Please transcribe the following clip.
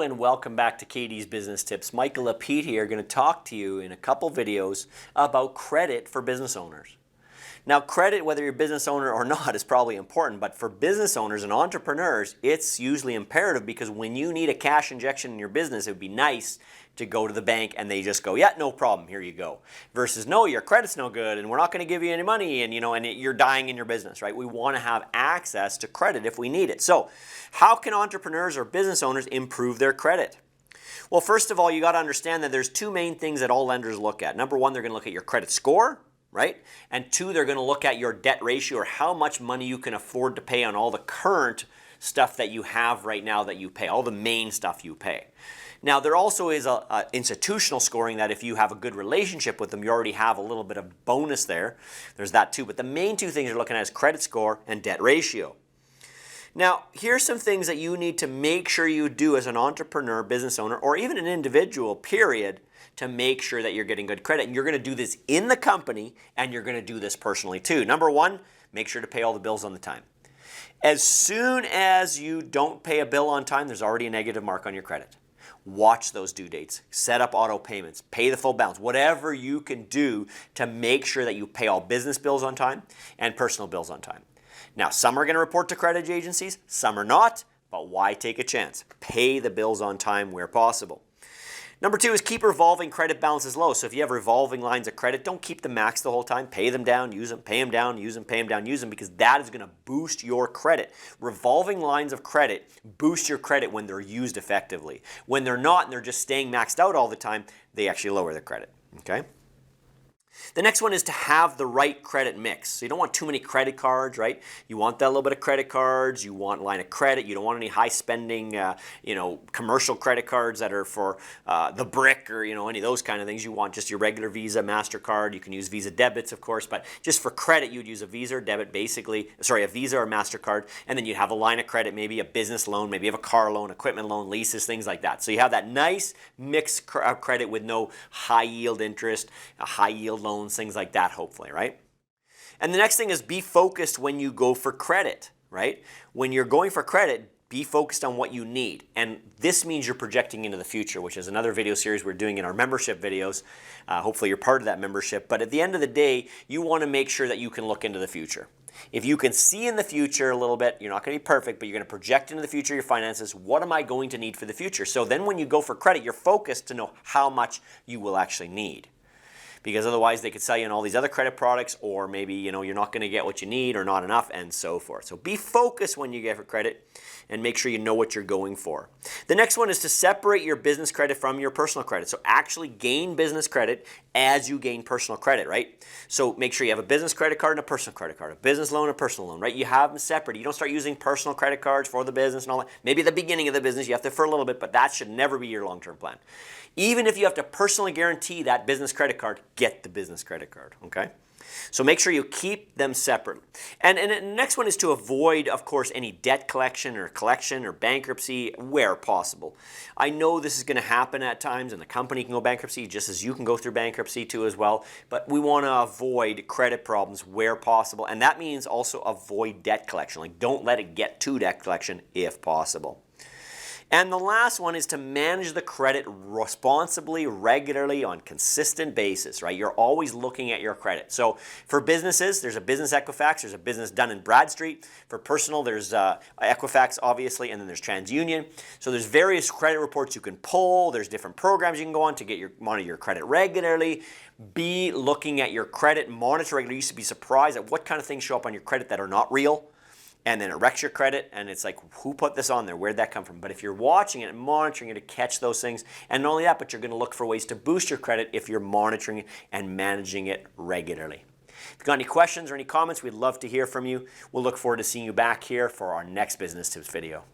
and welcome back to Katie's Business Tips. Michael Lapete here, going to talk to you in a couple videos about credit for business owners. Now, credit, whether you're a business owner or not, is probably important, but for business owners and entrepreneurs, it's usually imperative because when you need a cash injection in your business, it would be nice to go to the bank and they just go, yeah, no problem, here you go. Versus, no, your credit's no good and we're not going to give you any money and you're dying in your business, right? We want to have access to credit if we need it. So, how can entrepreneurs or business owners improve their credit? Well, first of all, you got to understand that there's two main things that all lenders look at. Number one, they're going to look at your credit score, right? And two, they're going to look at your debt ratio or how much money you can afford to pay on all the current stuff that you have right now that you pay, all the main stuff you pay. Now, there also is a institutional scoring that if you have a good relationship with them, you already have a little bit of bonus there. There's that too. But the main two things you're looking at is credit score and debt ratio. Now, here's some things that you need to make sure you do as an entrepreneur, business owner, or even an individual, period, to make sure that you're getting good credit. And you're going to do this in the company, and you're going to do this personally too. Number one, make sure to pay all the bills on the time. As soon as you don't pay a bill on time, there's already a negative mark on your credit. Watch those due dates, set up auto payments, pay the full balance, whatever you can do to make sure that you pay all business bills on time and personal bills on time. Now, some are going to report to credit agencies, some are not, but why take a chance? Pay the bills on time where possible. Number two is keep revolving credit balances low. So if you have revolving lines of credit, don't keep them maxed the whole time. Pay them down, use them, pay them down, use them, pay them down, use them, because that is going to boost your credit. Revolving lines of credit boost your credit when they're used effectively. When they're not and they're just staying maxed out all the time, they actually lower their credit. Okay? The next one is to have the right credit mix. So you don't want too many credit cards, right? You want that little bit of credit cards. You want line of credit. You don't want any high spending, commercial credit cards that are for the brick or, any of those kind of things. You want just your regular Visa, MasterCard. You can use Visa debits, of course, but just for credit, you'd use a Visa or debit, a Visa or MasterCard, and then you'd have a line of credit, maybe a business loan, maybe you have a car loan, equipment loan, leases, things like that. So you have that nice mix of credit with no high yield interest, a high yield loans, things like that, hopefully, right? And the next thing is be focused when you go for credit, right? When you're going for credit, be focused on what you need. And this means you're projecting into the future, which is another video series we're doing in our membership videos. Hopefully you're part of that membership. But at the end of the day, you want to make sure that you can look into the future. If you can see in the future a little bit, you're not going to be perfect, but you're going to project into the future your finances. What am I going to need for the future? So then when you go for credit, you're focused to know how much you will actually need. Because otherwise they could sell you on all these other credit products, or maybe you're not going to get what you need or not enough, and so forth. So be focused when you get for credit and make sure you know what you're going for. The next one is to separate your business credit from your personal credit. So actually gain business credit as you gain personal credit, right? So make sure you have a business credit card and a personal credit card, a business loan and a personal loan, right? You have them separate. You don't start using personal credit cards for the business and all that. Maybe at the beginning of the business you have to for a little bit, but that should never be your long-term plan. Even if you have to personally guarantee that business credit card, get the business credit card, okay? So make sure you keep them separate. And the next one is to avoid, of course, any debt collection or bankruptcy where possible. I know this is going to happen at times, and the company can go bankruptcy just as you can go through bankruptcy too as well. But we want to avoid credit problems where possible. And that means also avoid debt collection. Like, don't let it get to debt collection if possible. And the last one is to manage the credit responsibly, regularly, on consistent basis, right? You're always looking at your credit. So for businesses, there's a business Equifax, there's a business Dun & Bradstreet. For personal, there's Equifax, obviously, and then there's TransUnion. So there's various credit reports you can pull. There's different programs you can go on to monitor your credit regularly. Be looking at your credit, monitor regularly. You used to be surprised at what kind of things show up on your credit that are not real. And then it wrecks your credit, and it's like, who put this on there? Where'd that come from? But if you're watching it and monitoring it to catch those things, and not only that, but you're going to look for ways to boost your credit if you're monitoring it and managing it regularly. If you've got any questions or any comments, we'd love to hear from you. We'll look forward to seeing you back here for our next Business Tips video.